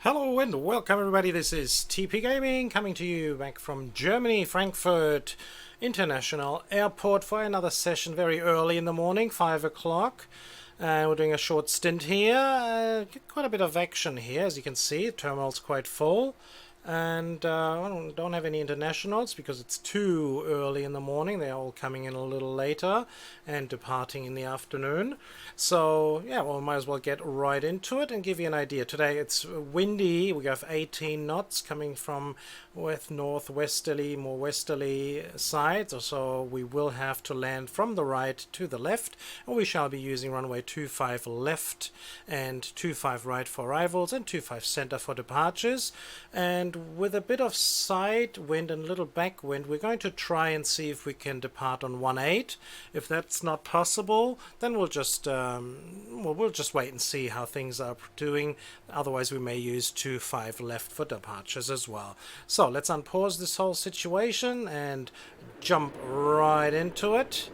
Hello and welcome everybody, this is TP Gaming coming to you back from Germany, Frankfurt International Airport for another session very early in the morning, 5 o'clock. We're doing a short stint here, quite a bit of action here as you can see, the terminal's quite full. And I don't have any internationals because it's too early in the morning. They're all coming in a little later and departing in the afternoon. So yeah, well, might as well get right into it and give you an idea. Today it's windy. We have 18 knots coming from with northwesterly, more westerly sides. So we will have to land from the right to the left. And we shall be using runway 25 left and 25 right for arrivals and 25 center for departures. And with a bit of side wind and a little backwind, we're going to try and see if we can depart on 18. If that's not possible, then we'll just wait and see how things are doing. Otherwise, we may use 25 left for departures as well. So let's unpause this whole situation and jump right into it.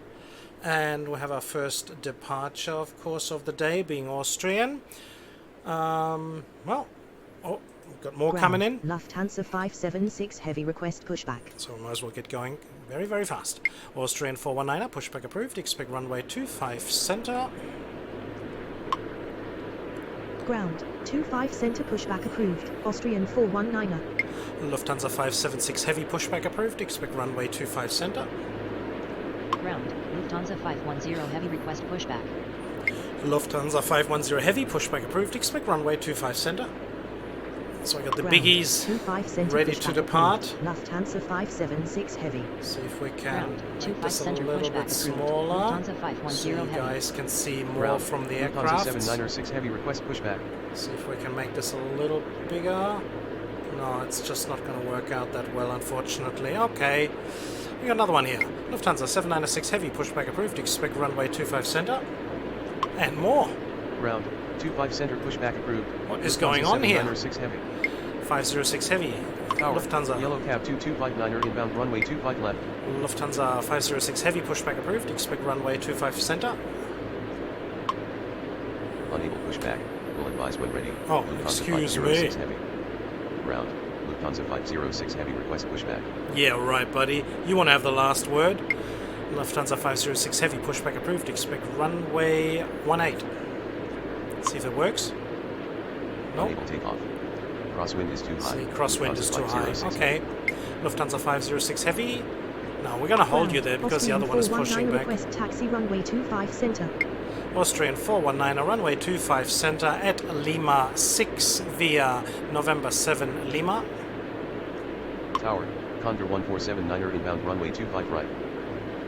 And we have our first departure, of course, of the day, being Austrian. We've got more coming in. Lufthansa 576 heavy request pushback. So we might as well get going very, very fast. Austrian 419er, pushback approved. Expect runway 25 center. Ground 25 center pushback approved. Austrian 419er. Lufthansa 576 heavy pushback approved. Expect runway 25 center. Ground Lufthansa 510 heavy request pushback. Lufthansa 510 heavy pushback approved. Expect runway 25 center. So I got the Ground, biggies ready to depart. Approved. Lufthansa 576 heavy. See if we can Ground, make this a center little bit pushback smaller, Lufthansa 510 so you heavy. guys can see more Ground, from the Lufthansa aircraft. 796 heavy request pushback. See if we can make this a little bigger. No, it's just not going to work out that well, unfortunately. Okay, we got another one here. Lufthansa 796 heavy pushback approved. Expect runway 25 center. And more. Ground 25 center pushback approved. What is Lufthansa going on here? 796 heavy. 506 heavy. Tower, Lufthansa. Yellow cab 2259er inbound runway 25 left. Lufthansa 506 heavy pushback approved. Expect runway 25 center. Unable pushback. Will advise when ready. Oh, Lufthansa excuse 506 me. heavy. Ground Lufthansa 506 heavy request pushback. Yeah, right, buddy. You want to have the last word. Lufthansa 506 heavy pushback approved. Expect runway 18. See if it works. Nope. Unable takeoff. Crosswind is too high. See, crosswind Lufthansa is too high. 506 Okay. Lufthansa 506 heavy. No, we're going to hold you there because the other one is pushing back. Request taxi runway 25 center. Austrian 419, runway 25 center at Lima 6 via November 7 Lima. Tower Condor 1479er inbound runway 25 right.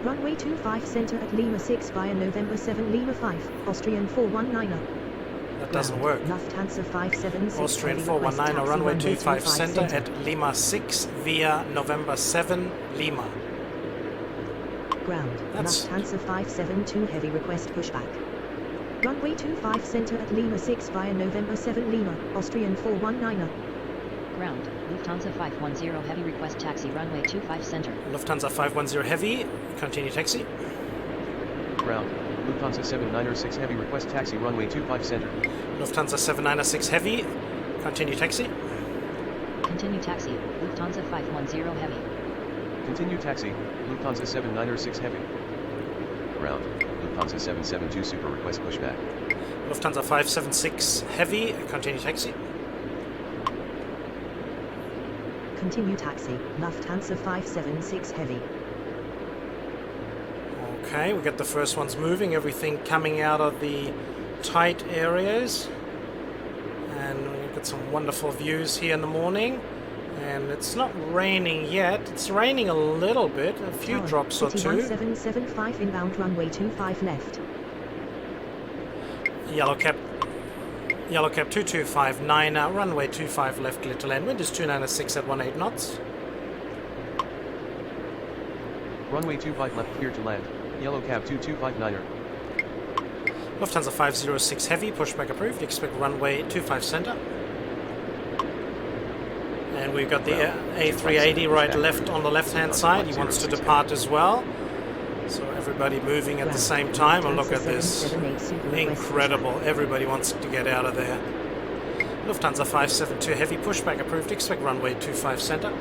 Runway 25 center at Lima 6 via November 7 Lima 5. Austrian 419er. That doesn't work. Lufthansa 576 Austrian heavy request 419, taxi runway runway 25 center center. at Lima 6 via November 7 Lima. Ground That's- Lufthansa 572 heavy request pushback. Runway 25 center at Lima 6 via November 7 Lima. Austrian 419er. Ground Lufthansa 510 heavy request taxi runway 25 center. Lufthansa 510 heavy, continue taxi. Ground Lufthansa 796 heavy request taxi runway 25 center. Lufthansa 796 heavy, continue taxi. Continue taxi Lufthansa 510 heavy. Continue taxi, Lufthansa 796 heavy. Ground, Lufthansa 772 super request pushback. Lufthansa 576 heavy, continue taxi. Continue taxi. Lufthansa 576 heavy. Okay, we got the first ones moving, everything coming out of the tight areas. And we've got some wonderful views here in the morning. And it's not raining yet. It's raining a little bit, a few Tower, drops or City two. 1775 inbound runway 25 left. Yellow cap 2259, runway 25 left, clear to land. Wind is 296 at 18 knots. Runway 25 left clear to land. Yellow cab 2259er. Lufthansa 506 heavy, pushback approved. Expect runway 25 center. And we've got the A380 right left on the left hand side. He wants to depart as well. So everybody moving at the same time. And look at this. Incredible. Everybody wants to get out of there. Lufthansa 572 Heavy, pushback approved, expect runway 25 center.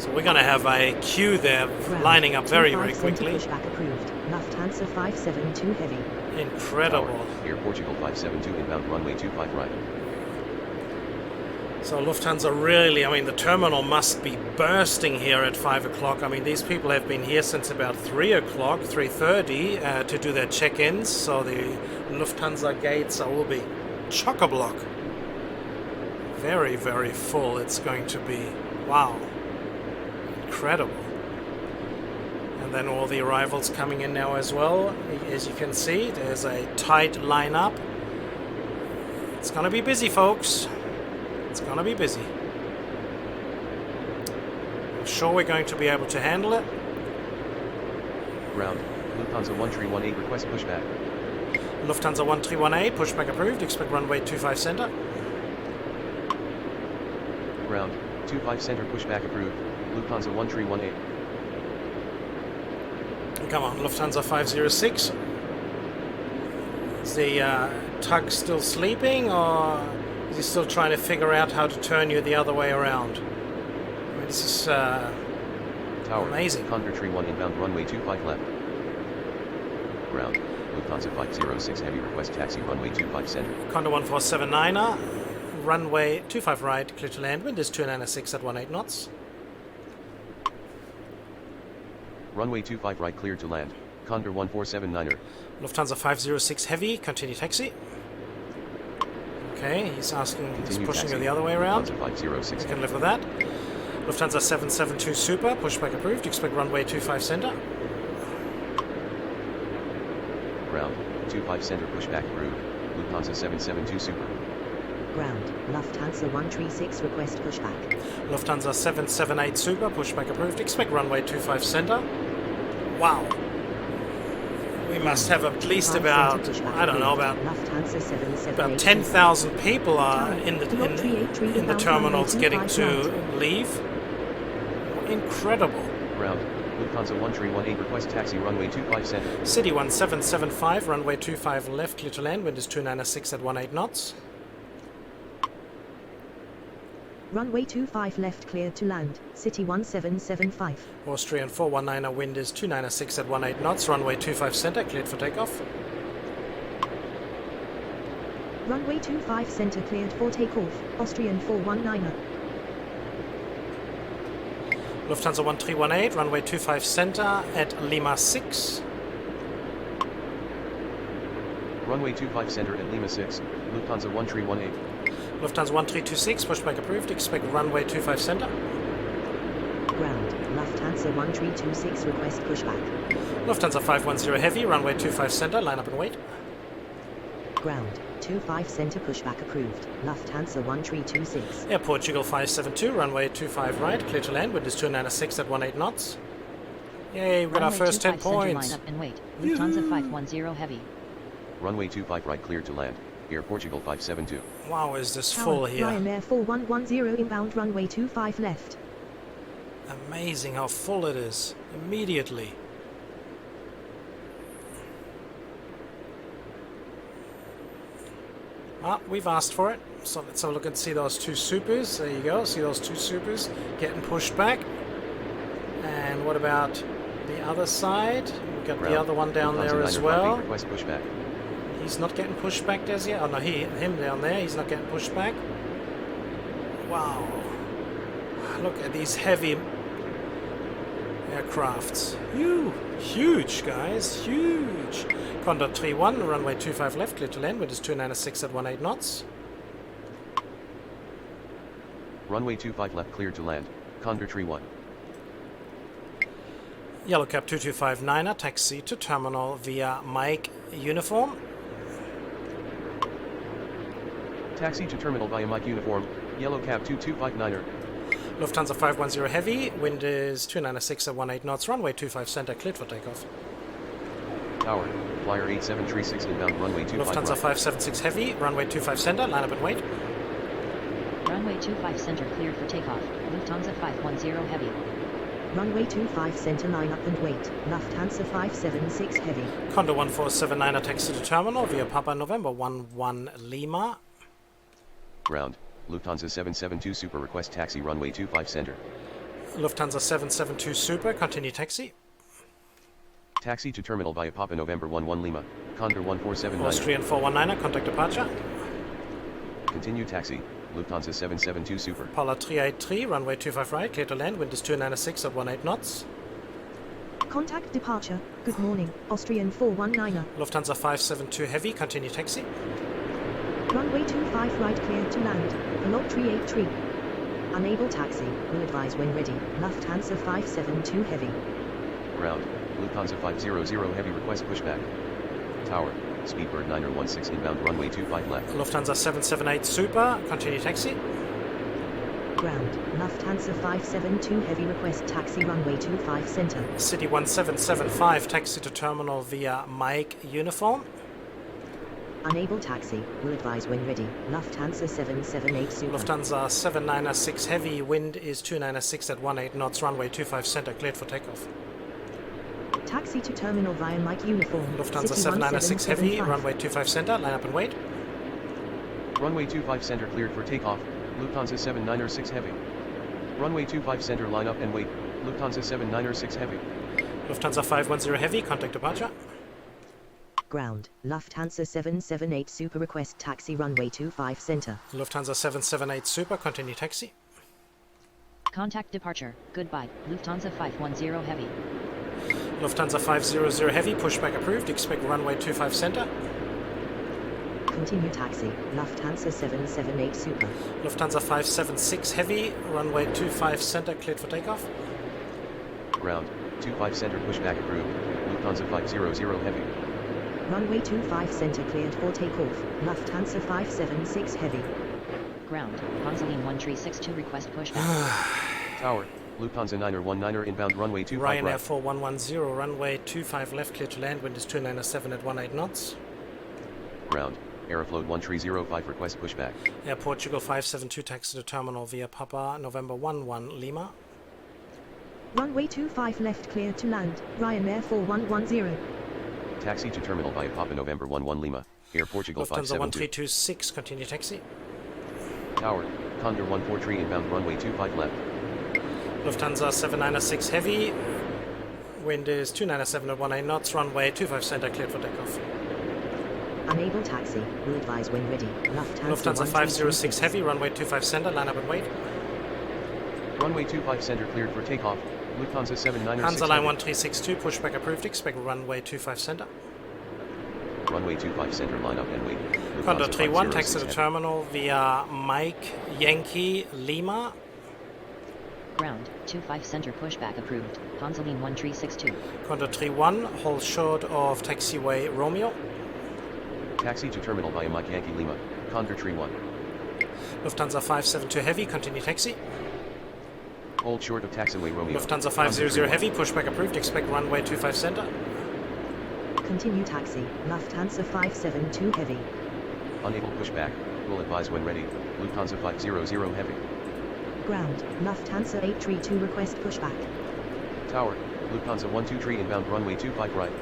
So we're going to have a queue there lining up very, very quickly. Pushback approved. Lufthansa 572 Heavy. Incredible. Tower, Air Portugal 572 inbound runway 25 right. So Lufthansa really, I mean, the terminal must be bursting here at 5 o'clock. I mean, these people have been here since about 3 o'clock, 3:30 to do their check-ins. So the Lufthansa gates will be chock-a-block. Very, very full it's going to be. Wow. Incredible. And then all the arrivals coming in now as well. As you can see, there's a tight lineup. It's going to be busy, folks. It's going to be busy. I'm sure we're going to be able to handle it. Ground, Lufthansa 1318 request pushback. Lufthansa 1318, pushback approved, expect runway 25 center. Ground, 25 center pushback approved, Lufthansa 1318. Come on, Lufthansa 506. Is the tug still sleeping, or is he still trying to figure out how to turn you the other way around? I mean, this is Tower, amazing. Condor Tree 1 inbound runway 25 left. Ground, Lufthansa 506 Heavy request taxi runway 25 center. Condor 1479er, runway 25 right, clear to land, wind is 296 at 18 knots. Runway 25 right cleared to land, Condor 1479er. Lufthansa 506 Heavy, continue taxi. Okay, he's asking, he's pushing you the other way around. Lufthansa 506 We can live with that. Lufthansa 772 Super, pushback approved, expect runway 25 center. Ground, 25 center pushback approved, Lufthansa 772 Super. Ground, Lufthansa 136 request pushback. Lufthansa 778 Super, pushback approved, expect runway 25 center. Wow. We must have at least about, I don't know, about 10,000 people are in the terminals getting to leave. Incredible. Ground, Lufthansa 1318 request taxi runway 25 center. City 1775, runway 25 left, clear to land, wind is 296 at 18 knots. Runway 25 left cleared to land, City 1775. Austrian 419er, wind is 296 at 18 knots, runway 25 center, cleared for takeoff. Runway 25 center cleared for takeoff, Austrian 419er. Lufthansa 1318, runway 25 center at Lima 6. Runway 25 center at Lima 6, Lufthansa 1318. Lufthansa 1326, pushback approved, expect runway 25 center. Ground, Lufthansa 1326 request pushback. Lufthansa 510 Heavy, runway 25 center, line up and wait. Ground, 25 center pushback approved, Lufthansa 1326. Air Portugal 572, runway 25 right, clear to land, wind is 296 at 18 knots. Yay, we got our Runway first 10 25 center, points. line up and wait. Lufthansa 510 Heavy. Runway 25 right cleared to land, Air Portugal 572. Wow, is this Tower, full here. Ryanair 4110 inbound runway 25 left. Amazing how full it is, immediately. Well, we've asked for it, so let's have a look and see those two supers. There you go, see those two supers getting pushed back. And what about the other side? We've got the other one down there as well. Request pushback. He's not getting pushed back, does he? Oh no, him down there, he's not getting pushed back. Wow. Look at these heavy aircrafts. Huge, guys, huge. Condor 31, runway 25 left, clear to land, wind is 296 at 18 knots. Runway 25 left cleared to land, Condor Tree 1. Yellow Cab 2259er, taxi to terminal via Mike uniform. Taxi to terminal via Mike uniform, Yellow Cab 2259er. Lufthansa 510 Heavy, wind is 296 at 18 knots, runway 25 center, cleared for takeoff. Tower, Flyer 8736 inbound runway 25 Lufthansa right. 576 Heavy, runway 25 center, line up and wait. Runway 25 center cleared for takeoff. Lufthansa 510 Heavy. Runway 25 center line up and wait, Lufthansa 576 Heavy. Condor 1479er, taxi to terminal via Papa November 11 Lima. Ground, Lufthansa 772 Super request taxi runway 25 center. Lufthansa 772 Super, continue taxi. Taxi to terminal via Papa November 11 Lima, Condor 1479. Austrian 419er, contact departure. Continue taxi, Lufthansa 772 Super. Polar 383, runway 25 right, clear to land, wind is 296 at 18 knots. Contact departure. Good morning, Austrian 419er. Lufthansa 572 Heavy, continue taxi. Runway 25 right clear to land. Lot 383. Unable taxi. Will advise when ready. Lufthansa 572 Heavy. Ground, Lufthansa 500 Heavy request pushback. Tower, Speedbird 916 inbound runway 25 left. Lufthansa 778 Super, continue taxi. Ground, Lufthansa 572 Heavy request taxi runway 25 center. City 1775, taxi to terminal via Mike Uniform. Unable taxi. Will advise when ready. Lufthansa 778 Super. Lufthansa 796 Heavy, wind is 296 at 18 knots, runway 25 center, cleared for takeoff. Taxi to terminal via Mike Uniform. Lufthansa City 796 Heavy, 1775. runway 25 center, line up and wait. Runway 25 center cleared for takeoff, Lufthansa 796 Heavy. Runway 25 center line up and wait, Lufthansa 796 Heavy. Lufthansa 510 Heavy, contact departure. Ground, Lufthansa 778 Super request taxi runway 25 center. Lufthansa 778 Super, continue taxi. Contact departure. Goodbye, Lufthansa 510 Heavy. Lufthansa 500 Heavy, pushback approved, expect runway 25 center. Continue taxi, Lufthansa 778 Super. Lufthansa 576 Heavy, runway 25 center, cleared for takeoff. Ground, 25 center pushback approved, Lufthansa 500 Heavy. Runway 25 center cleared for takeoff, Lufthansa 576 Heavy. Ground, Consoline 1362 request pushback. Tower, Lufthansa 919 inbound runway 25 Ryanair right. 4110, runway 25 left, clear to land, wind is 297 at 18 knots. Ground, Aeroflot 1305 request pushback. Air Portugal 572, taxi to terminal via Papa November 11 Lima. Runway 25 left clear to land, Ryanair 4110. Taxi to terminal via Papa November 11 Lima, Air Portugal Lufthansa 572. 1326, continue taxi. Tower, Condor 143 inbound runway 25 left. Lufthansa 796 Heavy, wind is 297 at 18 knots, runway 25 center, cleared for takeoff. Unable taxi, will advise when ready. Lufthansa 506 Heavy, runway 25 center, line up and wait. Runway 25 center cleared for takeoff, Lufthansa 796 Hansa Line Heavy. 1362, pushback approved, expect runway 25 center. Runway 25 center line up and wait. Condor Lufthansa 31, 506 taxi to Heavy. terminal via Mike Yankee Lima. Ground, 25 center pushback approved, Consoline 1362. Condor 31, hold short of taxiway Romeo. Taxi to terminal via Mike Yankee Lima, Condor 31. Lufthansa 572 Heavy, continue taxi. Hold short of taxiway Romeo. Lufthansa Condor 500 31. Heavy, pushback approved, expect runway 25 center. Continue taxi, Lufthansa 572 Heavy. Unable pushback, will advise when ready, Lufthansa 500 Heavy. Ground, Lufthansa 832 request pushback. Tower, Lufthansa 123 inbound runway 25 right.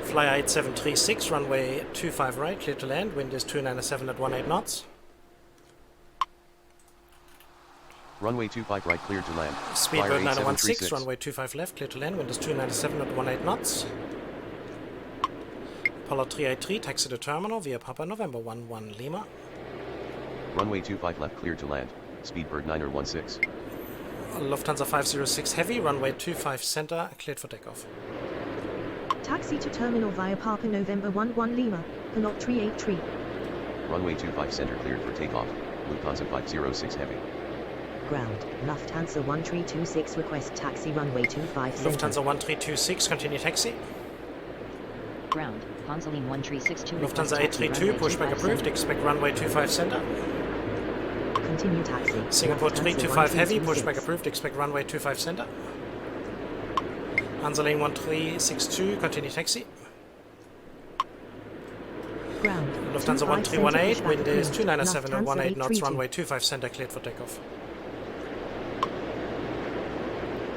Flyer 8736, runway 25 right, clear to land, wind is 297 at 18 knots. Runway 25 right cleared to land. Speedbird Flyer 916, 8736. runway 25 left, clear to land, wind is 297 at 18 knots. Apollo 383, taxi to terminal via Papa November 11 Lima. Runway 25 left cleared to land. Speedbird 916. Lufthansa 506 Heavy, runway 25 center, cleared for takeoff. Taxi to terminal via Papa November 11 Lima, Lot 383. Runway 25 center cleared for takeoff. Lufthansa 506 Heavy. Ground, Lufthansa 1326 request taxi runway 25 center. Lufthansa 1326, continue taxi. Ground, Consoline 1362 request Lufthansa taxi 832, runway pushback 25 approved, center. expect runway 25 center. Continue taxi. Singapore Lufthansa 325 Heavy, 1326. pushback approved, expect runway 25 center. Hansa Lane 1362, continue taxi. Ground, Lufthansa 25 center 1318, pushback wind is approved. 297 at Lufthansa 18 knots, 832. runway 25 center, cleared for takeoff.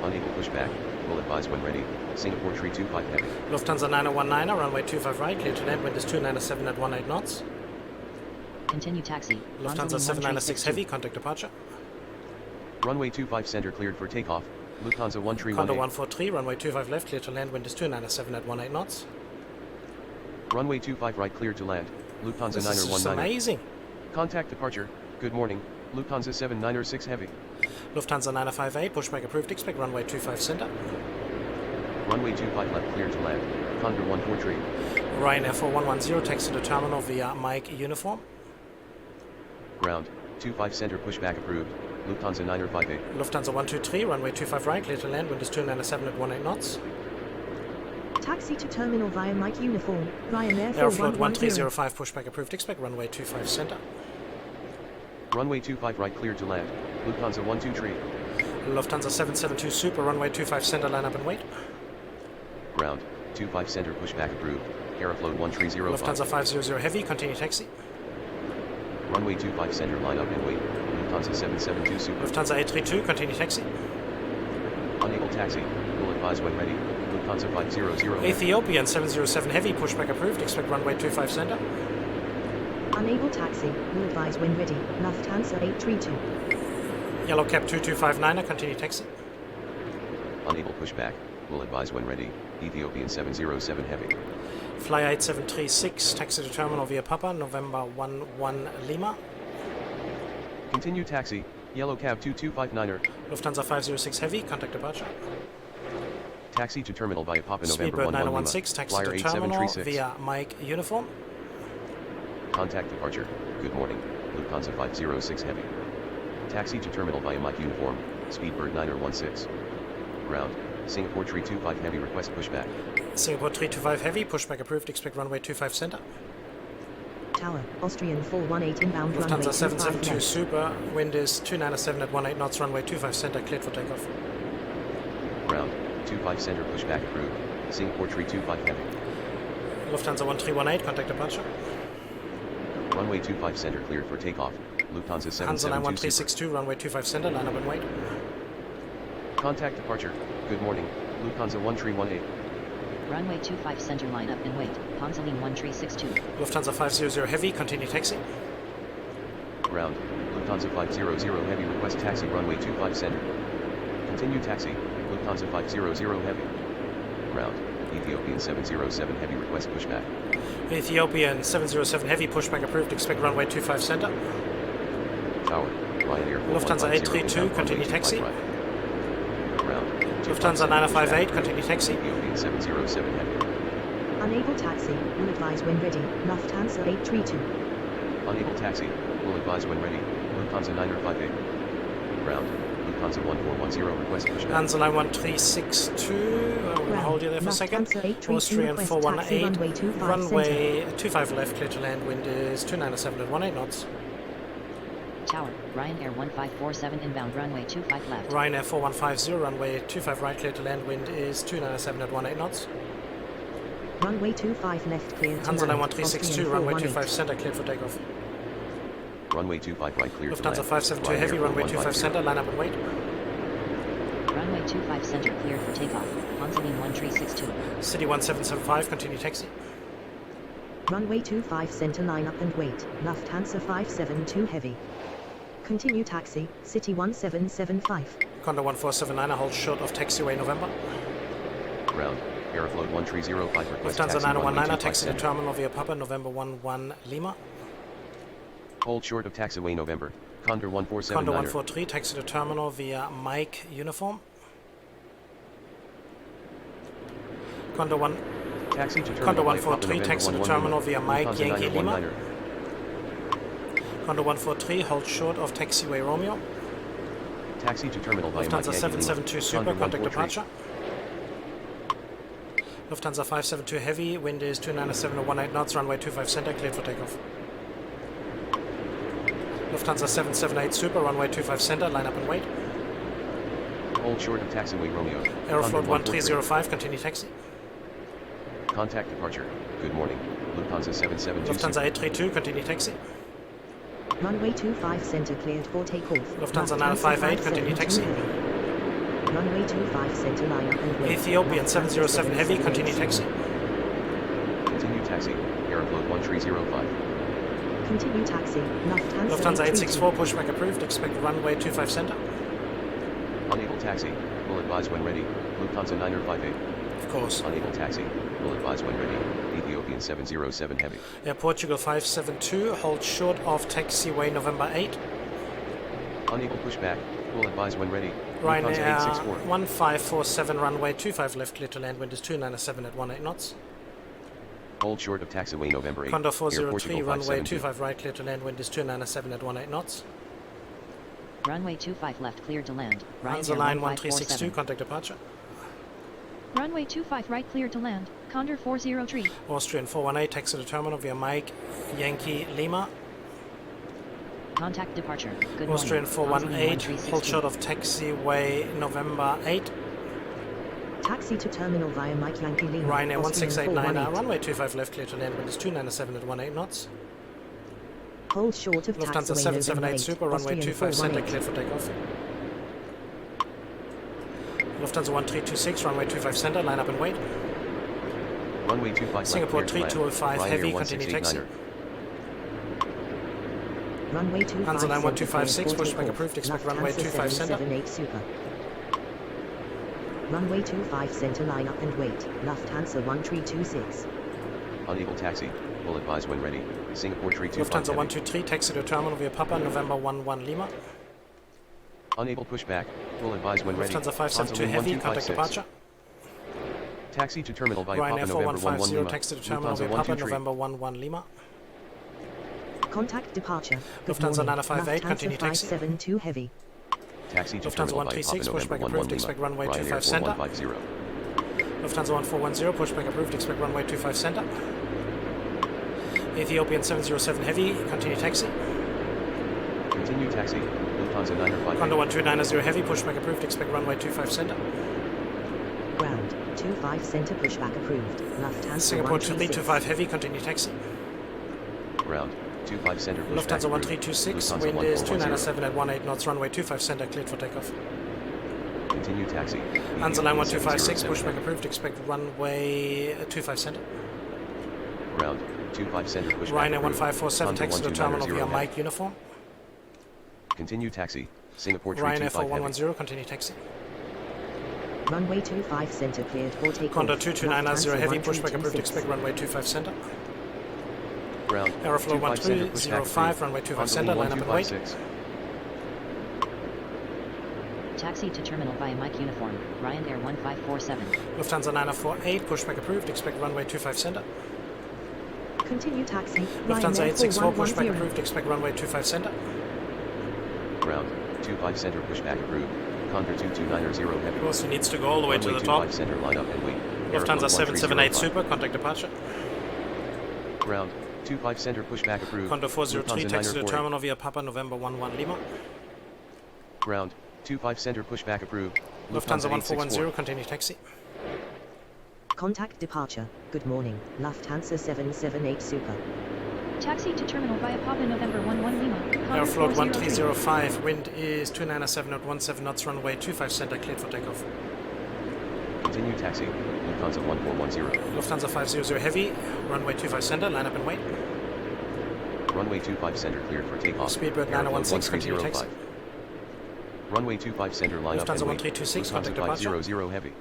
Unable pushback, will advise when ready. Singapore 325 Heavy. Lufthansa 9019, runway 25 right, clear to land, wind is 297 at 18 knots. Continue taxi. Lufthansa 796 Heavy, contact departure. Runway 25 center cleared for takeoff. Lufthansa 1318. Condor 143, runway 25 left, clear to land, wind is 297 at 18 knots. Runway 25 right cleared to land. Lufthansa This is just 919. amazing. Contact departure. Good morning. Lufthansa 796 Heavy. Lufthansa 958, pushback approved, expect runway 25 center. Runway 25 left cleared to land. Condor 143. Ryanair 4110, taxi to terminal via Mike uniform. Ground. 25 center pushback approved. Lufthansa 958. Lufthansa 123, runway 25 right, clear to land, wind is 297 at 18 knots. Taxi to terminal via Mike uniform. Ryanair Aeroflot 4110. 1305, pushback approved, expect runway 25 center. Runway 25 right cleared to land. Lufthansa 123. Lufthansa 772 Super, runway 25 center, line up and wait. Ground. 25 center pushback approved. Aeroflot 1305. Lufthansa 500 Heavy, continue taxi. Runway 25 center line up and wait. Lufthansa 772 Super. Lufthansa 832, continue taxi. Unable taxi. Will advise when ready. Lufthansa 500 Heavy. Ethiopian 707 Heavy, pushback approved, expect runway 25 center. Unable taxi. Will advise when ready. Lufthansa 832. Yellow Cab 2259er, continue taxi. Unable pushback. Will advise when ready. Ethiopian 707 Heavy. Fly 8736, taxi to terminal via Papa, November 11 Lima. Continue taxi. Yellow Cab 2259er. Lufthansa 506 Heavy, contact departure. Taxi to terminal via Papa November Speedbird 11 Lima. 9016, taxi Flyer to terminal 8736. via Mike uniform. Contact departure. Good morning. Lufthansa 506 Heavy. Taxi to terminal via Mike uniform. Speedbird 9016. Ground. Singapore 325 Heavy request pushback. Singapore 325 Heavy, pushback approved, expect runway 25 center. Tower. Austrian 418 inbound runway Lufthansa 25 772 left. Super, wind is 297 at 18 knots, runway 25 center, cleared for takeoff. Ground. 25 center pushback approved. Singapore 325 Heavy. Lufthansa 1318, contact departure. Runway 25 center cleared for takeoff. Lufthansa Hansa 772 Super. 91362, runway 25 center, line up and wait. Contact departure. Good morning. Lufthansa 1318. Runway 25 center line up and wait. Hansaline 1362. Lufthansa 500 Heavy, continue taxi. Ground. Lufthansa 500 Heavy request taxi runway 25 center. Continue taxi. Lufthansa 500 Heavy. Ground. Ethiopian 707 Heavy request pushback. Ethiopian 707 Heavy, pushback approved, expect runway 25 center. Tower. Ryanair 4150 Lufthansa 832, inbound continue runway taxi. 25 right. Ground. Lufthansa 958, continue taxi. Ethiopian 707 Heavy. Unable taxi. Will advise when ready. Lufthansa 832. Unable taxi. Will advise when ready. Lufthansa 958. Ground. Lufthansa 1410 request pushback. Hansa line 1362, we're going to hold you there for a second. Lufthansa 832 Austrian request 418, taxi runway 25 runway 25 left, clear to land, wind is 297 at 18 knots. Tower. Ryanair 1547 inbound runway 25 left. Ryanair 4150, runway 25 right, clear to land, wind is 297 at 18 knots. Runway 25 left clear to Hansa line land. 1362, Austrian runway 418. 25 center, cleared for takeoff. Runway 25 right cleared to Lufthansa land. 572 Heavy, Ryanair runway 25 center, 4150. line up and wait. Runway 25 center cleared for takeoff. Hansaline 1362. City 1775, continue taxi. Runway 25 center line up and wait. Lufthansa 572 Heavy. Continue taxi. City 1775. Condor 1479, hold short of taxiway November. Ground. Aeroflot 1305 request Lufthansa taxi runway 919, 25 taxi to center. terminal via Papa, November 11 Lima. Hold short of taxiway November. Condor Condor 1479. 143, taxi to terminal via Mike uniform. Condor 1, Taxi to terminal. Condor by Papa 143, November taxi to 11 terminal Lima. via Mike Lufthansa Yankee Lima. 919er. Condor 143, hold short of taxiway Romeo. Taxi to terminal by Lufthansa Mike Yankee 772 Lima. Super, Condor contact 143. departure. Lufthansa 572 Heavy, wind is 297 at 18 knots, runway 25 center, cleared for takeoff. Lufthansa 778 Super, runway 25 center, line up and wait. Hold short of taxiway Romeo. Aeroflot Condor 143. 1305, continue taxi. Contact departure. Good morning. Lufthansa 772 Lufthansa 832, continue taxi. Runway 25 center cleared for takeoff. Lufthansa 958, continue taxi. Runway 25 center line up and wait. Ethiopian Lufthansa 707 Heavy, continue taxi. Continue taxi. Aeroflot 1305. Continue taxi. Lufthansa 864, pushback approved. Expect runway 25 center. Unable taxi. Will advise when ready. Lufthansa 958. Of course. Unable taxi. Will advise when ready. Ethiopian 707 heavy. Air Portugal 572, hold short of taxiway November 8. Unable pushback. Will advise when ready. Ryanair Lufthansa 864. 1547, runway 25 left, clear to land, wind is 297 at 18 knots. Hold short of taxiway November 8. Condor Air 403, Portugal runway 572. 25 right, clear to land, wind is 297 at 18 knots. Runway 25 left, cleared to land. Hansa Ryanair line 1362, 1547. contact departure. Runway 25 right, cleared to land. Condor 403. Austrian 418, taxi to terminal via Mike Yankee Lima. Contact departure. Good Austrian morning. 418, hold short of taxiway November 8. Taxi to terminal via Mike Yankee Lima. Ryanair Austrian 1689, 418. runway 25 left, clear to land, wind is 297 at 18 knots. Hold short of Lufthansa taxiway November 778 8. Super, runway Austrian 25 center, 418. cleared for takeoff. Lufthansa 1326, runway 25 center, line up and wait. Runway 25 left, Singapore clear to land. 3205 Ryanair heavy, continue taxi. 1689er. Runway 25 Hansa line center, 1256, clear, pushback port approved, expect Lufthansa runway 25 center. 778 Super. Runway 25 center, line up and wait. Lufthansa 1326. Unable taxi. Will advise when ready. Singapore 325 Lufthansa heavy. 123, taxi to terminal via Papa, November 11 Lima. Unable pushback. Will advise when ready. Lufthansa 572 Hansa heavy, 1256. contact departure. Taxi to terminal via Ryanair Papa November 11 4150, Lima. taxi to terminal Lufthansa via Papa, 123. November 11 Lima. Contact departure. Good Lufthansa morning. 958, continue Lufthansa taxi. 572 heavy. Taxi to Lufthansa terminal via 136, Papa pushback November 11 approved, Lima. expect runway Ryanair 25 center. 4150. Lufthansa 1410, pushback approved, expect runway 25 center. Ethiopian 707 heavy, continue taxi. Continue taxi. Lufthansa 958. Condor 1290 heavy, pushback approved, expect runway 25 center. Ground. 25 center pushback approved. Lufthansa Singapore 136. 325 heavy, continue taxi. Ground. 25 center pushback Lufthansa approved. 1326, Lufthansa wind is 1410. 297 at 18 knots, runway 25 center, cleared for takeoff. Continue taxi. Hansa line Ethiopian 1256, 707. pushback approved, expect runway 25 center. Ground. 25 center pushback Ryanair approved. 1547, Hansa taxi to terminal 1290 via heavy. Mike uniform. Continue taxi. Singapore Ryanair 325 heavy. 4110, continue taxi. Runway 25 center cleared for takeoff. Condor 2290 heavy, pushback approved, 1326. expect runway 25 center. Ground. Aeroflow 25 center pushback 1305, approved. runway 25 Hansa center, line up and wait. 1256. Taxi to terminal via Mike uniform. Ryanair 1547. Lufthansa 9048, pushback approved, expect runway 25 center. Continue taxi. Lufthansa Ryanair 864, pushback 4110. approved, expect runway 25 center. Ground. 25 center pushback approved. Condor 2290 heavy. Also needs to go all the way to Runway the top. 25 center, line up and wait. Lufthansa Aeroflow 778 1305. Super, contact departure. Ground. 25 center pushback approved. Condor 403, Lufthansa taxi to 948. terminal via Papa, November 11 Lima. Ground. 25 center pushback approved. Lufthansa 864. 1410, continue taxi. Contact departure. Good morning. Lufthansa 778 Super. Taxi to terminal via Papa November 11 Lima. Condor Aeroflow 403. 1305, wind is 297 at 17 knots, runway 25 center, cleared for takeoff. Continue taxi. Lufthansa 1410. Lufthansa 500 heavy, runway 25 center, line up and wait. Runway 25 center cleared for takeoff. Speedbird Aeroflow 916, continue taxi. 1305. Runway 25 center, line up and Lufthansa wait. 1326, Lufthansa contact departure. 500 heavy.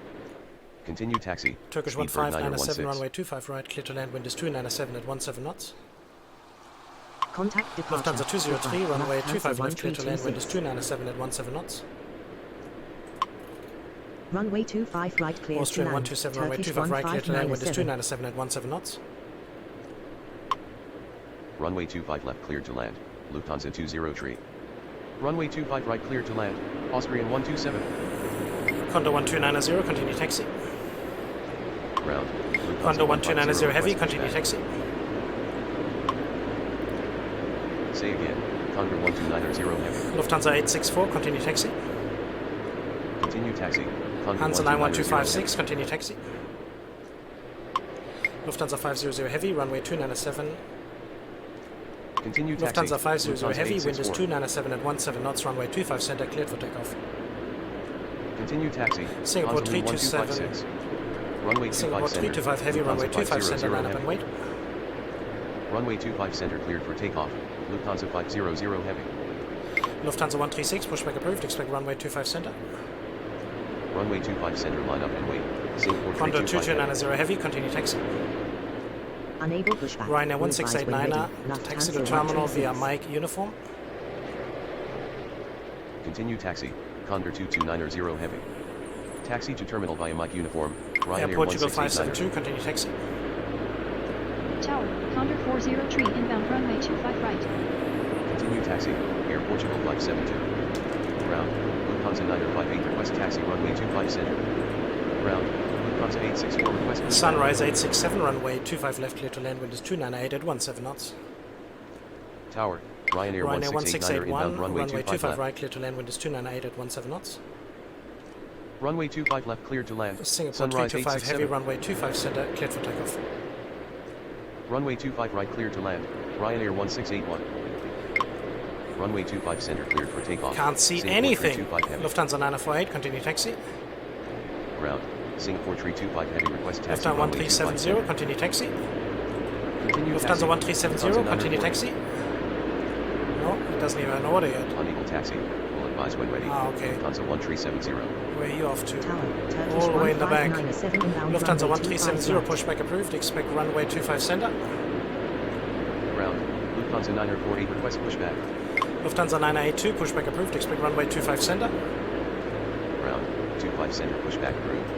Continue taxi. Turkish Speedbird 1597, 916. runway 25 right, clear to land, wind is 297 at 17 knots. Contact departure. Lufthansa 203, Goodbye. runway Lufthansa 25 left, clear to land, wind is 1326. 297 at 17 knots. Runway 25 right clear Austrian to land. 127, runway Turkish 25 right, clear to land, wind is 1597. 297 at 17 knots. Runway 25 left cleared to land. Lufthansa 203. Runway 25 right cleared to land. Austrian 127. Condor 1290, continue taxi. Ground. Lufthansa Condor 1290 heavy, request continue pushback. taxi. Say again. Condor 1290 heavy. Lufthansa 864, continue taxi. Continue taxi. Condor Hansa line 1290 1256, continue taxi. Lufthansa 500 heavy, runway 297. Continue taxi. Lufthansa 500 heavy, wind is 864. 297 at 17 knots, runway 25 center, cleared for takeoff. Continue taxi. Singapore Hansa Line 327. 1256. Runway 25 Singapore center. 325 heavy, runway Lufthansa 25 center, 500 line up heavy. and wait. Runway 25 center cleared for takeoff. Lufthansa 500 heavy. Lufthansa 136, pushback approved, expect runway 25 center. Runway 25 center line up and wait. Singapore Condor 325 2290 heavy, continue taxi. Unable pushback. Ryanair Will advise when ready. 1689, taxi to Lufthansa terminal via 136. Mike uniform. Continue taxi. Condor 2290 heavy. Taxi to terminal via Mike uniform. Ryanair Air Portugal 1689. 572, continue taxi. Tower, Condor 40 inbound runway 25 right. Continue taxi. Air Portugal 572. Ground. Lufthansa 958 request taxi runway 25 center. Ground. Lufthansa 864 request pushback. Sunrise 867, runway 25 left, clear to land, wind is 298 at 17 knots. Tower. Ryanair Ryanair 1681 1681, inbound runway 25 left. right, clear to land, wind is 298 at 17 knots. Runway 25 left cleared to land. Singapore Sunrise 325 heavy, 867. runway 25 center, cleared for takeoff. Runway 25 right cleared to land. Ryanair 1681. Runway 25 center cleared for takeoff. Can't see Singapore anything. 325 heavy. Lufthansa 948, continue taxi. Ground. Singapore 325 heavy request taxi. Lufthansa runway 25 1370, center. continue taxi. Continue Lufthansa taxi. 1370, continue 940. taxi. No, it doesn't even have an order yet. Unable taxi. Will advise when ready. Ah, okay. Lufthansa 1370. Where are you off to? Tower, Turkish All the way in the back. 1597 inbound Lufthansa runway 25 1370, right. pushback approved, expect runway 25 center. Ground. Lufthansa 940 request pushback. Lufthansa 982, pushback approved, expect runway 25 center. Ground. 25 center pushback approved.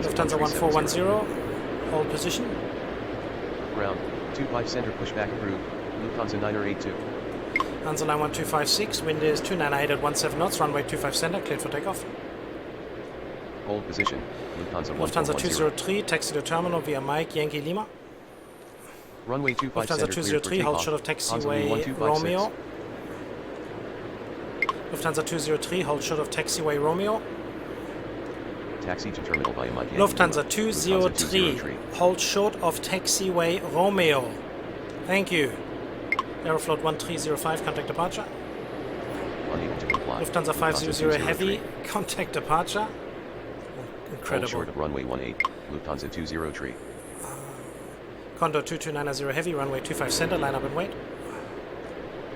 Lufthansa 1410, hold position. Ground. 25 center pushback approved. Lufthansa 982. Hansa line 1256, wind is 298 at 17 knots, runway 25 center, cleared for takeoff. Hold position. Lufthansa Lufthansa 1410. 203, taxi to terminal via Mike, Yankee Lima. Runway 25 Lufthansa center cleared for 203, hold takeoff. short of Hansa taxiway 1256. Romeo. Lufthansa 203, hold short of taxiway Romeo. Taxi to terminal via Mike. Lufthansa Lufthansa 203, hold short of taxiway Romeo. Thank you. Aeroflot 1305, contact departure. Unable to comply. Lufthansa 500 heavy, contact departure. Hold Incredible. short of runway 18. Lufthansa 203. Condor 2290 heavy, runway 25 center, line up and wait.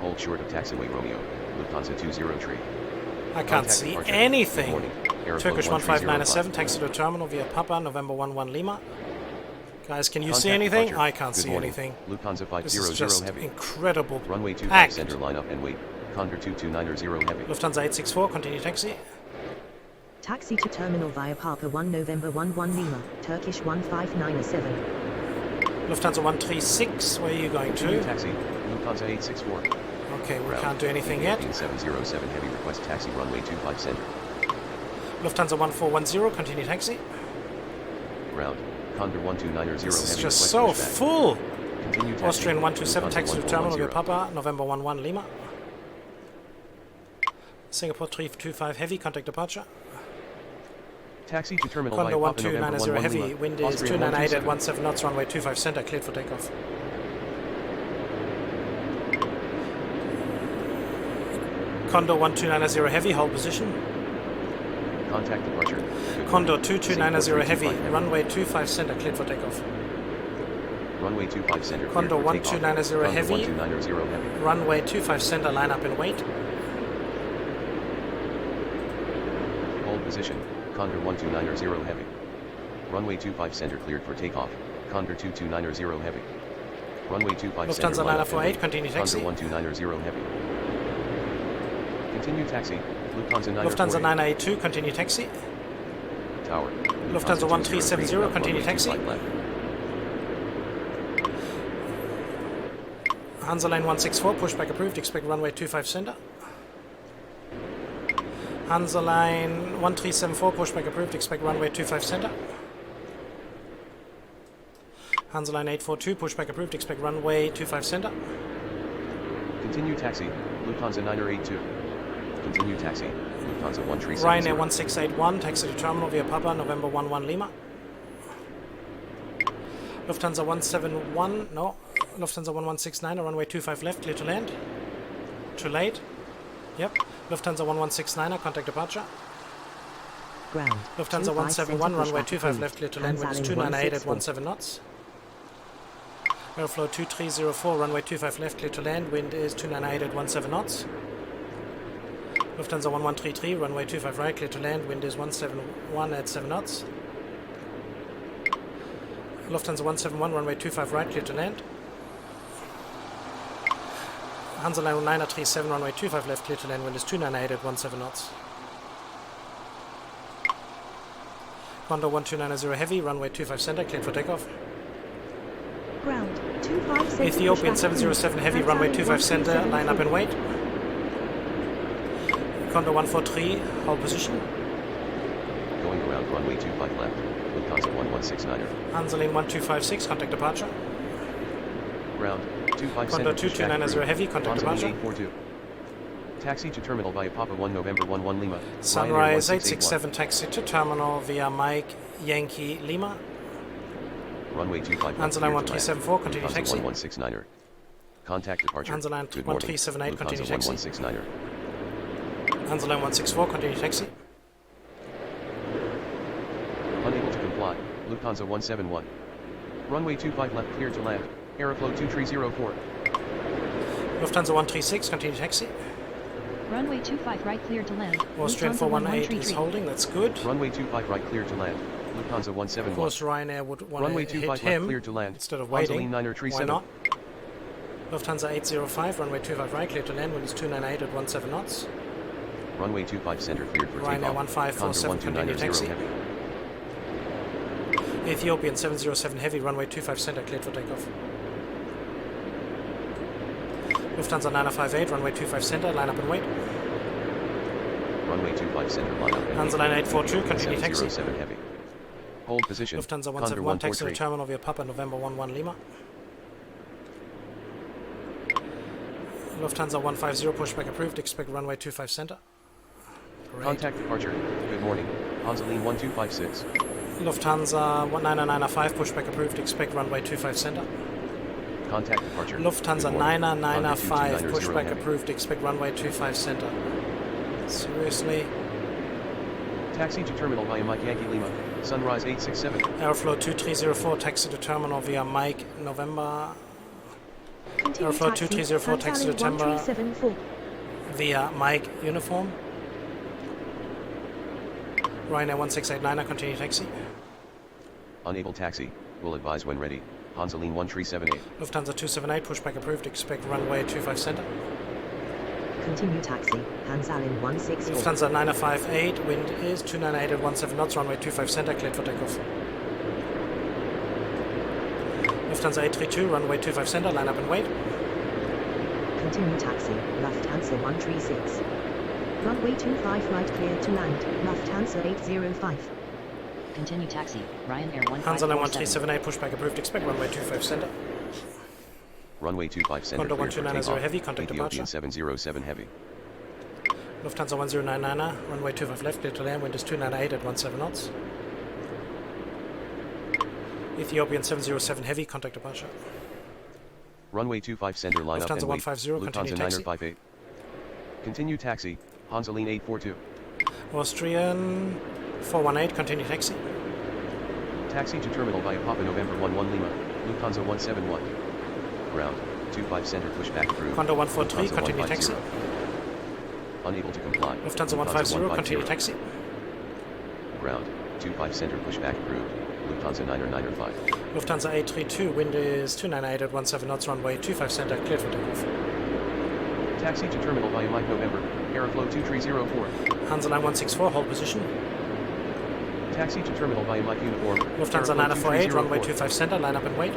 Hold short of taxiway Romeo. Lufthansa 203. I can't Contact see departure. anything. Good morning. Aeroflot Turkish 1597, 1305. taxi to terminal via Papa, November 11 Lima. Guys, can you see Contact anything? departure. I can't Good see morning. anything. Lufthansa This is 500 just heavy. incredible. Runway 25 Packed. center line up and wait. Condor 2290 heavy. Lufthansa 864, continue taxi. Taxi to terminal via Papa 1 November 11 Lima, Turkish 1597. Lufthansa 136, where are you going Continue to? taxi. Lufthansa 864. Okay, we Ground. can't do anything yet. 707 heavy request taxi runway 25 center. Lufthansa 1410, continue taxi. Ground. Condor 1290 This is heavy just request so pushback. full. Continue taxi. Austrian 127, Lufthansa taxi to terminal via 1410. Papa, November 11 Lima. Singapore 325 heavy, contact departure. Taxi to terminal Condor via Papa November 1290 11 heavy, Lima. wind is Austrian 298 at 127. 17 knots, runway 25 center, cleared for takeoff. Condor 1290 heavy, hold position. Contact departure. Good Condor morning. 2290 Singapore heavy, 325 runway 25 center, cleared for takeoff. Runway 25 center. cleared Condor for takeoff. 1290 heavy. Condor 1290 heavy. Runway 25 center, line up and wait. Hold position. Condor 1290 heavy. Runway 25 center cleared for takeoff. Condor 2290 heavy. Runway 25 center. Lufthansa line up and 948, wait. continue taxi. Condor 1290 heavy. Continue taxi. Lufthansa 948. Lufthansa 982, continue taxi. Tower. Lufthansa 1370, 203, continue runway taxi. 25 left. Hansa line 164, pushback approved, expect runway 25 center. Hansa line 1374, pushback approved, expect runway 25 center. Hansa line 842, pushback approved, expect runway 25 center. Continue taxi. Lufthansa 982. Continue taxi. Lufthansa 1370. Ryanair 1681, taxi to terminal via Papa, November 11 Lima. Lufthansa 171, no. Lufthansa 1169, runway 25 left, clear to land. Too late. Yep. Lufthansa 1169, contact departure. Ground. Lufthansa 171, runway 25 left, clear to land, wind is 298 at 17 knots. Airflow 2304, runway 25 left, clear to land, wind is 298 at 17 knots. Lufthansa 1133, runway 25 right, clear to land, wind is 171 at 7 knots. Lufthansa 171, runway 25 right, clear to land. Hansa Line 937, runway 25 left, clear to land, wind is 298 at 17 knots. Condor 1290 heavy, runway 25 center, cleared for takeoff. Ground 257. Ethiopian 707 heavy, runway 25 center, line up and wait. Condor 143, hold position. Going around runway 25 left, Lufthansa 1169er. Hansa Line 1256, contact departure. Ground 25 Condor center, push back 2290 through. heavy, contact Hansa Line departure. 842. Taxi to terminal via Papa 1 November 11 Lima. Sunrise Ryanair 867, taxi to terminal via Mike Yankee Lima. Runway 25 Hansa Line 1374, continue Lufthansa taxi. 1169er. Contact departure. Hansa Line Good morning. 1378, continue Lufthansa taxi. 1169er. Hansa Line 164, continue taxi. Unable to comply. Lufthansa 171. Runway 25 left, clear to land. Aeroflow 2304. Lufthansa 136, continue taxi. Runway 25 right, clear to land. Austrian Lufthansa 418 is 1133. holding, that's good. Runway 25 right, clear to land. Lufthansa Of 171. course, Ryanair would want Runway to 25 hit left, him clear to land. instead of Hansa waiting. Line Why 937. not? Lufthansa 805, runway 25 right, clear to land, wind is 298 at 17 knots. Runway 25 center, cleared for Ryanair takeoff. 1547, Condor continue 1290 taxi. heavy. Ethiopian 707 heavy, runway 25 center, cleared for takeoff. Lufthansa 958, runway 25 center, line up and wait. Runway 25 center, line up. and Hansa wait. Line 842, continue taxi. 707 heavy. Hold position. Lufthansa Condor 171, taxi to 143. terminal via Papa November 11 Lima. Lufthansa 150, pushback approved, expect runway 25 center. Great. Contact departure. Good morning. Hansa Line 1256. Lufthansa 9995, pushback approved, expect runway 25 center. Contact departure. Lufthansa Good morning. 9995, Condor 2290 pushback heavy. approved, expect runway 25 center. Seriously? Taxi to terminal via Mike Yankee Lima. Sunrise 867. Airflow 2304, taxi to terminal via Mike November. Continue Airflow taxi. 2304, Hansa taxi to Line Timber. 1374. Via Mike Uniform. Ryanair 1689, continue taxi. Unable taxi. Will advise when ready. Hansa Line 1378. Lufthansa 278, pushback approved, expect runway 25 center. Continue taxi. Hansa Line 164. Lufthansa 958, wind is 298 at 17 knots, runway 25 center, cleared for takeoff. Lufthansa 832, runway 25 center, line up and wait. Continue taxi. Lufthansa 136. Runway 25 right, clear to land. Lufthansa 805. Continue taxi. Ryanair Hansa Line 1547. 1378, pushback approved, expect runway 25 center. Runway 25 center, Condor cleared for 1290 takeoff. heavy, contact Ethiopian departure. 707 heavy. Lufthansa 1099, runway 25 left, clear to land, wind is 298 at 17 knots. Ethiopian 707 heavy, contact departure. Runway 25 center, line up Lufthansa and wait. 150, continue Lufthansa taxi. 958. Continue taxi. Hansa Line 842. Austrian 418, continue taxi. Taxi to terminal via Papa November 11 Lima. Lufthansa 171. Ground 25 center, pushback approved. Condor 143, Lufthansa continue 150. taxi. Unable to comply. Lufthansa 150, continue taxi. Ground 25 center, pushback approved. Lufthansa 995. Lufthansa 832, wind is 298 at 17 knots, runway 25 center, cleared for takeoff. Taxi to terminal via Mike November. Aeroflow 2304. Hansa Line 164, hold position. Taxi to terminal via Mike Uniform. Lufthansa Aeroflow 948, runway 2304. 25 center, line up and wait.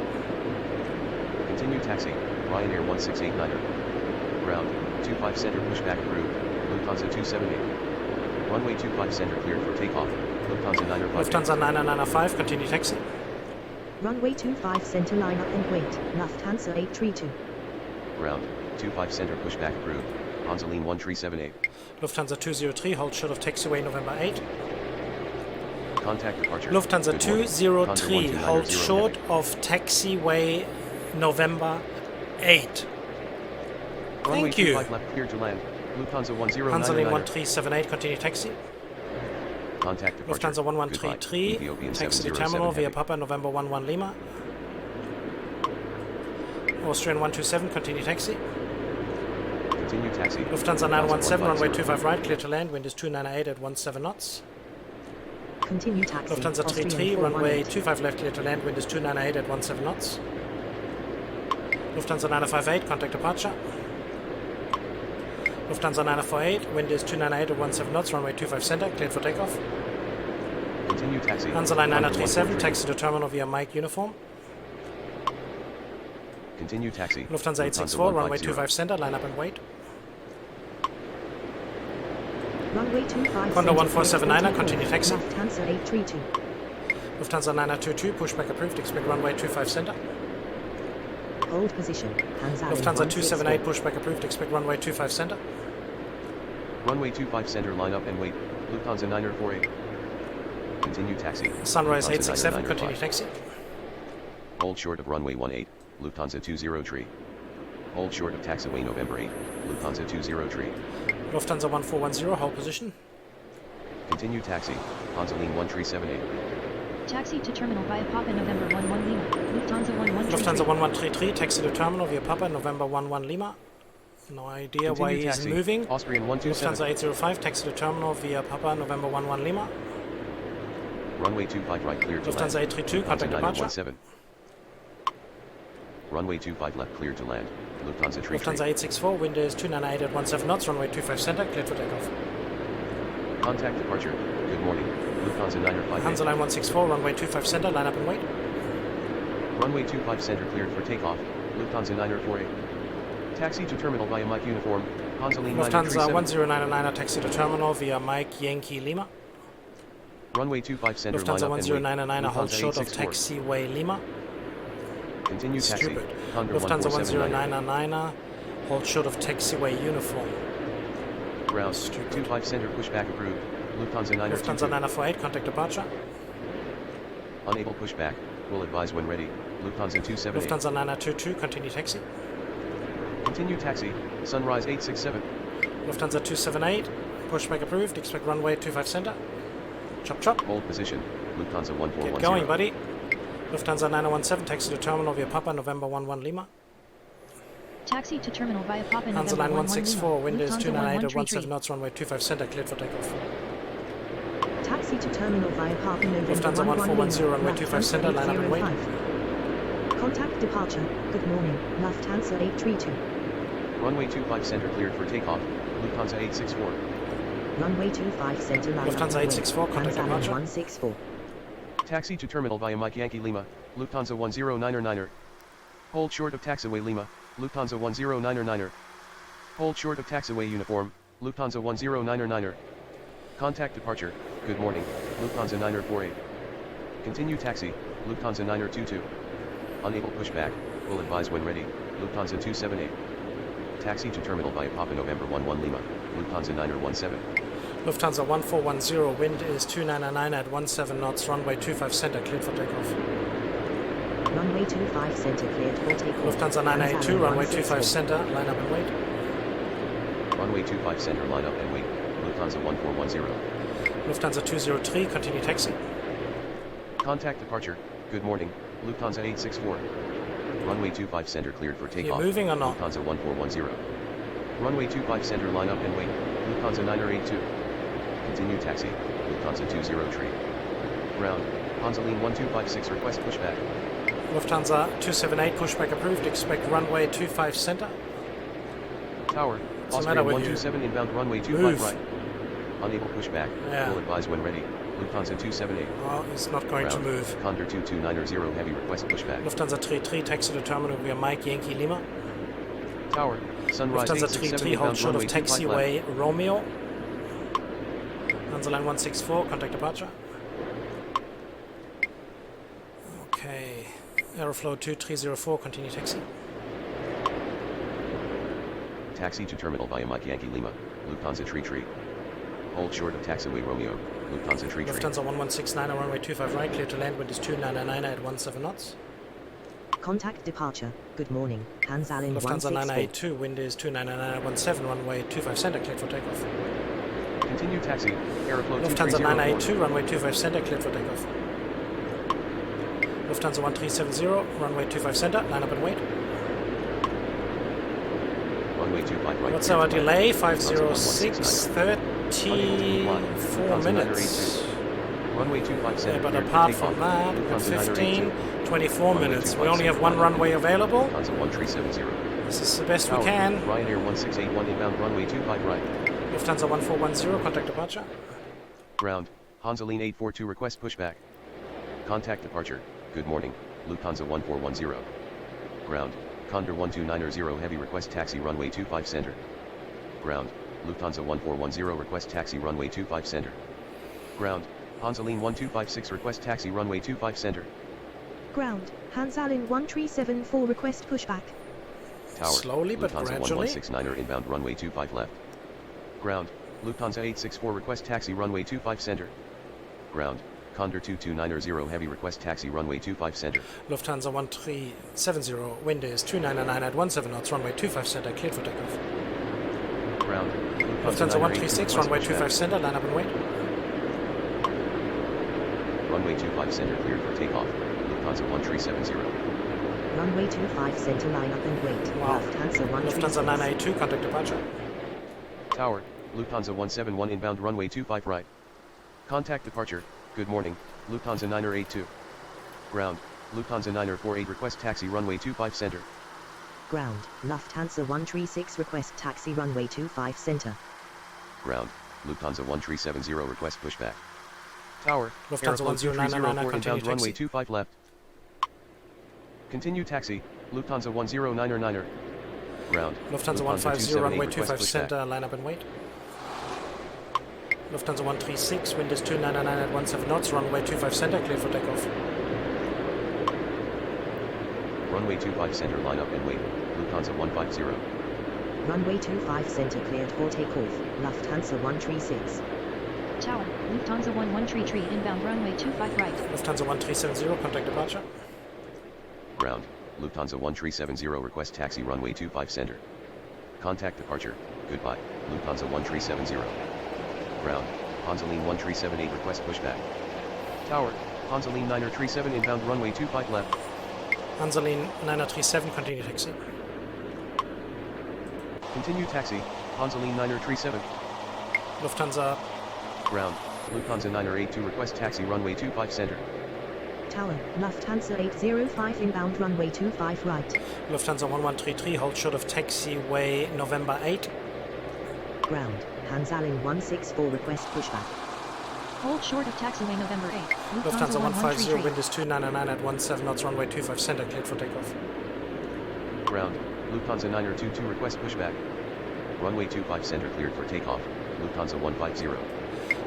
Continue taxi. Ryanair 1689er. Ground 25 center, pushback approved. Lufthansa 278. Runway 25 center, cleared for takeoff. Lufthansa 905. Lufthansa 9995, continue taxi. Runway 25 center, line up and wait. Lufthansa 832. Ground 25 center, pushback approved. Hansa Line 1378. Lufthansa 203, hold short of taxiway November 8. Contact departure. Lufthansa Good morning. 203, Condor hold 1290 short heavy. of taxiway November 8. Runway Thank you. 25 left, cleared to land. Lufthansa Hansa Line 1099er. 1378, continue taxi. Contact departure. Lufthansa 1133, Goodbye. Ethiopian taxi to 707 terminal via heavy. Papa November 11 Lima. Austrian 127, continue taxi. Continue taxi. Lufthansa 917, runway 25 right, clear to land, wind is 298 at 17 knots. Continue taxi. Lufthansa Austrian 33, runway 418. 25 left, clear to land, wind is 298 at 17 knots. Lufthansa 958, contact departure. Lufthansa 948, wind is 298 at 17 knots, runway 25 center, cleared for takeoff. Continue taxi. Lufthansa line Condor 937, 143. taxi to terminal via Mike uniform. Continue taxi. Lufthansa 864, runway 150. 25 center, line up and wait. Runway 25. Condor center, 1479er, clear, continue taxi. Lufthansa 832. Lufthansa 922, pushback approved, expect runway 25 center. Hold position. Hands out. Lufthansa 278, pushback approved, expect runway 25 center. Runway 25 center, line up and wait. Lufthansa 948. Continue taxi. Sunrise Lufthansa 867, 995. continue taxi. Hold short of runway 18. Lufthansa 203. Hold short of taxiway November 8. Lufthansa 203. Lufthansa 1410, hold position. Continue taxi. Hansaline 1378. Taxi to terminal via Papa November 11 Lima. Lufthansa 1133. Lufthansa 1133, taxi to terminal via Papa, November 11 Lima. No idea why Continue he taxi. isn't moving. Austrian Lufthansa 127. 805, taxi to terminal via Papa, November 11 Lima. Runway 25 right, clear to Lufthansa land. 832, Lufthansa contact departure. 917. Runway 25 left, clear to land. Lufthansa tree. Lufthansa 864, wind is 298 at 17 knots, runway 25 center, cleared for takeoff. Contact departure. Good morning. Lufthansa 958. Hansa line 164, runway 25 center, line up and wait. Runway 25 center cleared for takeoff. Lufthansa 948. Taxi to terminal via Mike uniform. Hansaline Lufthansa 937. 1099er, taxi to terminal via Mike Yankee Lima. Runway 25 center, line Lufthansa up and wait. 1099er, hold Lufthansa short of 864. taxiway Lima. Continue taxi. Stupid. Condor Lufthansa 1479. 1099er, hold short of taxiway uniform. Ground. Stupid. 25 center pushback approved. Lufthansa Lufthansa 922. 948, contact departure. Unable pushback. Will advise when ready. Lufthansa 278. Lufthansa 922, continue taxi. Continue taxi. Sunrise 867. Lufthansa 278, pushback approved, expect runway 25 center. Chop chop. Hold position. Lufthansa 1410. Get going, buddy. Lufthansa 9017, taxi to terminal via Papa, November 11 Lima. Taxi to terminal via Papa Hansa November line 11 Lima. 164, wind is Lufthansa 298 at 1133. 17 knots, runway 25 center, cleared for takeoff. Taxi to terminal via Papa November Lufthansa 1410, runway 25 center, line up and wait. Contact departure. Good morning. Lufthansa 832. Runway 25 center cleared for takeoff. Lufthansa 864. Runway 25 center line. Lufthansa 864, contact Hansa line departure. 164. Taxi to terminal via Mike Yankee Lima. Lufthansa 1099er. Hold short of taxiway Lima. Lufthansa 1099er. Hold short of taxiway uniform. Lufthansa 1099er. Contact departure. Good morning. Lufthansa 948. Continue taxi. Lufthansa 922. Unable pushback. Will advise when ready. Lufthansa 278. Taxi to terminal via Papa November 11 Lima. Lufthansa 917. Lufthansa 1410, wind is 299 at 17 knots, runway 25 center, cleared for takeoff. Runway 25 center cleared for takeoff. Lufthansa 982, line runway 164. 25 center, line up and wait. Runway 25 center, line up and wait. Lufthansa 1410. Lufthansa 203, continue taxi. Contact departure. Good morning. Lufthansa 864. Runway 25 center cleared for takeoff. moving or not? Lufthansa 1410. Runway 25 center, line up and wait. Lufthansa 982. Continue taxi. Lufthansa 203. Ground. Hansaline 1256 request pushback. Lufthansa 278, pushback approved, expect runway 25 center. Tower. What's the matter Austrian with you? 127 inbound runway 25 Move. right. Unable pushback. Yeah. Will advise when ready. Lufthansa 278. Well, it's not going to Ground. move. Condor 2290 heavy request pushback. Lufthansa 33, taxi to terminal via Mike Yankee Lima. Tower. Sunrise Lufthansa 867 33, hold inbound short of runway 25 left. taxiway Romeo. Hansa line 164, contact departure. Okay. Aeroflow 2304, continue taxi. Taxi to terminal via Mike Yankee Lima. Lufthansa tree. Hold short of taxiway Romeo. Lufthansa tree. Lufthansa 1169, runway 25 right, clear to land, wind is 299 at 17 knots. Contact departure. Good morning. Hansa line Lufthansa 164. 982, wind is 299 at 17, runway 25 center, cleared for takeoff. Continue taxi. Aeroflow Lufthansa 2304. 982, runway 25 center, cleared for takeoff. Lufthansa 1370, runway 25 center, line up and wait. runway 25 right. What's clear our to land. delay? Lufthansa 506, 34 Lufthansa minutes. 982. Runway 25 center. Yeah, but cleared for apart takeoff. from that, we've got Lufthansa 15, 982. 24 Runway minutes. 25 We only have center one line up. runway available. Lufthansa 1370. This is the best we Tower, can. Ryanair 1681 inbound runway 25 right. Lufthansa 1410, contact departure. Ground, Hansaline 842 request pushback. Contact departure, good morning, Lufthansa 1410. Ground, Condor 12900 heavy request taxi runway 25 center. Ground, Lufthansa 1410 request taxi runway 25 center. Ground, Hansaline 1256 request taxi runway 25 center. Ground, Hansalin 1374 request pushback. Tower, Slowly but Lufthansa gradually. 1169er inbound runway 25 left. Ground, Lufthansa 864 request taxi runway 25 center. Ground, Condor 2290 heavy request taxi runway 25 center. Lufthansa 1370, wind is 299 at 17 knots, runway 25 center, cleared for takeoff. Ground, Lufthansa 136, runway 25 pushback. center, line up and wait. Runway 25 center cleared for takeoff. Lufthansa 1370. Runway 25 center, line up and wait. Wow. Lufthansa 136. Lufthansa 982, contact departure. Tower, Lufthansa 171 inbound runway 25 right. Contact departure, good morning, Lufthansa 982. Ground, Lufthansa 948 request taxi runway 25 center. Ground, Lufthansa 136 request taxi runway 25 center. Ground, Lufthansa 1370 request pushback. Tower, Lufthansa Aeroflot 1099, 2304 continue inbound runway taxi. 25 left. Continue taxi, Lufthansa 1099er. Ground, Lufthansa 150, runway 25 request pushback. center, line up and wait. Lufthansa 136, wind is 299 at 17 knots, runway 25 center, cleared for takeoff. Runway 25 center line up and wait, Lufthansa 150. Runway 25 center cleared for takeoff. Lufthansa 136. Tower, Lufthansa 113 inbound runway 25 right. Lufthansa 1370, contact departure. Ground, Lufthansa 1370 request taxi runway 25 center. Contact departure, goodbye, Lufthansa 1370. Ground, Hansaline 1378 request pushback. Tower, Hansaline 937 inbound runway 25 left. Hansaline 937, continue taxi. Continue taxi, Hansaline 937. Lufthansa Ground, Lufthansa 982 request taxi runway 25 center. Tower, Lufthansa 805 inbound runway 25 right. Lufthansa 1133, hold short of taxiway November 8. Ground, Hansalin 164 request pushback. Hold short of taxiway November 8. Lufthansa 150, 133. wind is 299 at 17 knots, runway 25 center, cleared for takeoff. Ground, Lufthansa 922 request pushback. Runway 25 center cleared for takeoff, Lufthansa 150.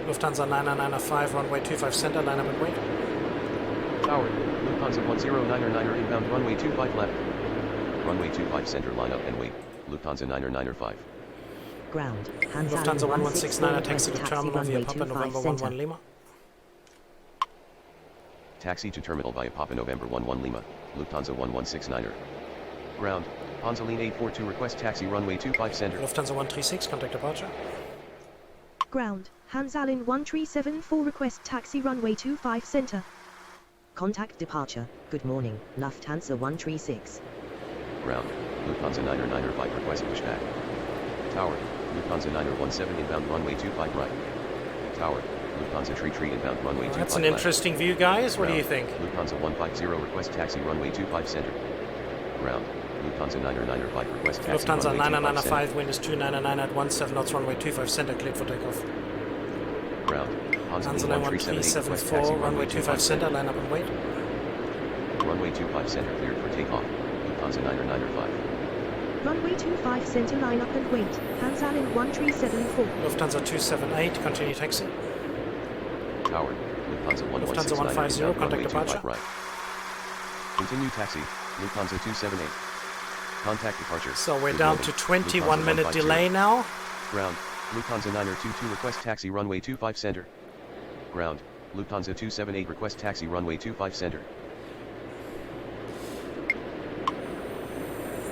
Lufthansa 9995, runway 25 center, line up and wait. Tower, Lufthansa 1099er inbound runway 25 left. Runway 25 center line up and wait, Lufthansa 995. Ground, Hansalin Lufthansa 164 1169, request taxi to terminal via runway Papa 25 November center. 11 Lima. Taxi to terminal via Papa November 11 Lima, Lufthansa 1169er. Ground, Hansaline 842 request taxi runway 25 center. Lufthansa 136, contact departure. Ground, Hansalin 1374 request taxi runway 25 center. Contact departure, good morning, Lufthansa 136. Ground, Lufthansa 995 request pushback. Tower, Lufthansa 917 inbound runway 25 right. Tower, Lufthansa 33 inbound runway 25 That's an left. interesting view, guys. What do you Ground, think? Lufthansa 150 request taxi runway 25 center. Ground, Lufthansa 995 request taxi Lufthansa runway 25 center. 9995, wind is 299 at 17 knots, runway 25 center, cleared for takeoff. Ground, Hansaline 1378 request taxi 1374, runway 25 center, line up and wait. Runway 25 center cleared for takeoff, Lufthansa 995. Runway 25 center line up and wait. Hansalin 1374. Lufthansa 278, continue taxi. Tower, Lufthansa 1169 Lufthansa 150, inbound contact runway 25 departure. right. Continue taxi, Lufthansa 278. Contact departure. So we're Good down morning, to 21 Lufthansa minute 150. delay now. Ground, Lufthansa 922 request taxi runway 25 center. Ground, Lufthansa 278 request taxi runway 25 center.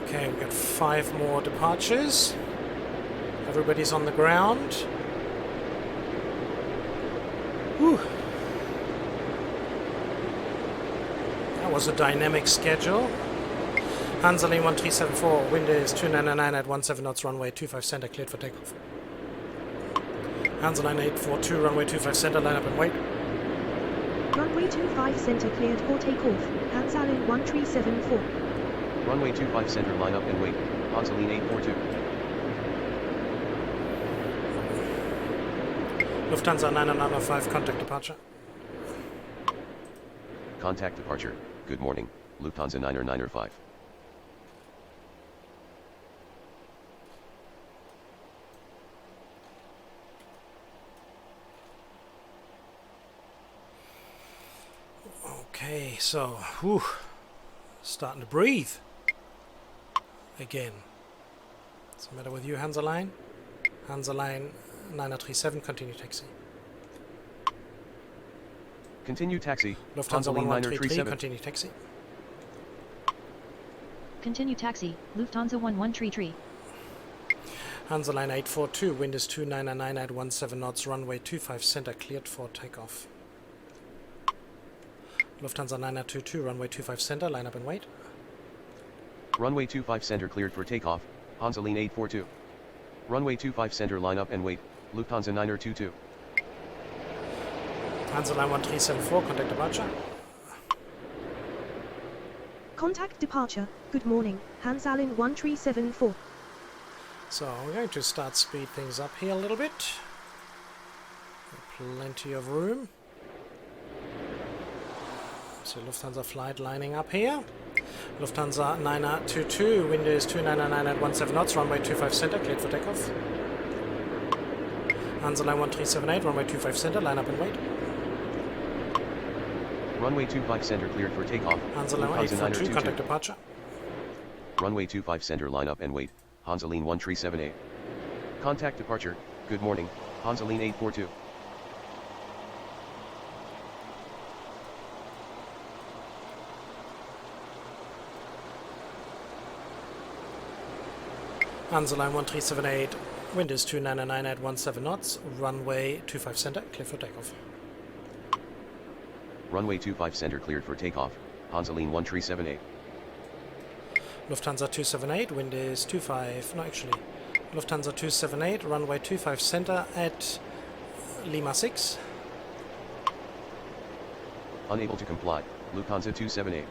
Okay, we've got 5 more departures. Everybody's on the ground. Whew. That was a dynamic schedule. Hansaline 1374, wind is 299 at 17 knots, runway 25 center, cleared for takeoff. Hansaline 842, runway 25 center, line up and wait. Runway 25 center cleared for takeoff. Hansaline 1374. Runway 25 center, line up and wait. Hansaline 842. Lufthansa 995, contact departure. Contact departure. Good morning, Lufthansa 995. Okay, so, whew, starting to breathe again. What's the matter with you, Hansaline? Hansaline 937, continue taxi. Continue taxi. Lufthansa Hansaline 1133, 937. continue taxi. Continue taxi, Lufthansa 1133. Hansaline 842, wind is 299 at 17 knots, runway 25 center, cleared for takeoff. Lufthansa 922, runway 25 center, line up and wait. Runway 25 center cleared for takeoff. Hansaline 842. Runway 25 center, line up and wait. Lufthansa 922. Hansaline 1374, contact departure. Contact departure. Good morning, Hansaline 1374. So we're going to start speed things up here a little bit. Plenty of room. So Lufthansa flight lining up here. Lufthansa 922, wind is 299 at 17 knots, runway 25 center, cleared for takeoff. Hansaline 1378, runway 25 center, line up and wait. Runway 25 center cleared for takeoff. Hansaline Lufthansa 842, 922. contact departure. Runway 25 center, line up and wait. Hansaline 1378. Contact departure. Good morning, Hansaline 842. Hansaline 1378, wind is 299 at 17 knots, runway 25 center, clear for takeoff. Runway 25 center cleared for takeoff. Hansaline 1378. Lufthansa 278, wind is 25, no actually, Lufthansa 278, runway 25 center at Lima 6. Unable to comply. Lufthansa 278.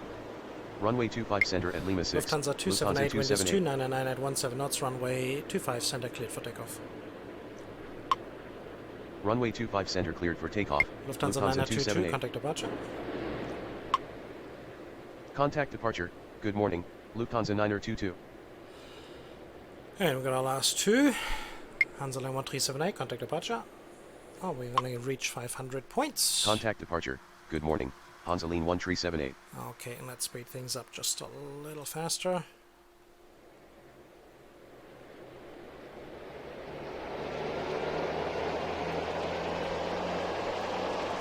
Runway 25 center at Lima 6. Lufthansa 278, wind is 299 at 17 knots, runway 25 center, cleared for takeoff. Runway 25 center cleared for takeoff. Lufthansa 922, contact departure. Contact departure. Good morning, Lufthansa 922. And we've got our last two. Hansaline 1378, contact departure. Oh, we're going to reach 500 points. Contact departure. Good morning, Hansaline 1378. Okay, and let's speed things up just a little faster.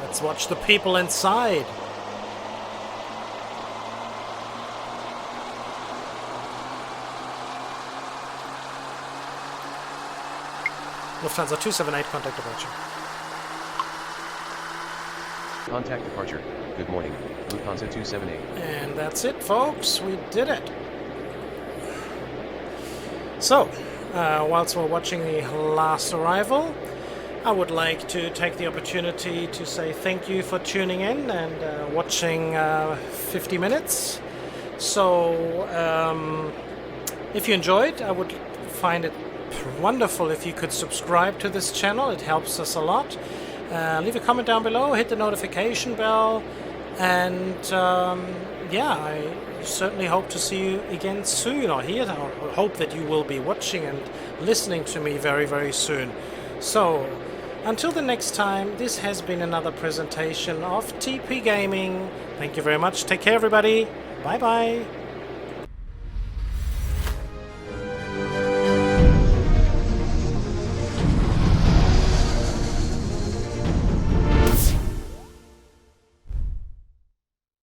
Let's watch the people inside. Lufthansa 278, contact departure. Contact departure. Good morning, Lufthansa 278. And that's it, folks. We did it. So, whilst we're watching the last arrival, I would like to take the opportunity to say thank you for tuning in and watching 50 minutes. So, if you enjoyed, I would find it wonderful if you could subscribe to this channel. It helps us a lot. Leave a comment down below, hit the notification bell, and yeah, I certainly hope to see you again soon, or here. I hope that you will be watching and listening to me very, very soon. So, until the next time, this has been another presentation of TP Gaming. Thank you very much. Take care, everybody. Bye-bye.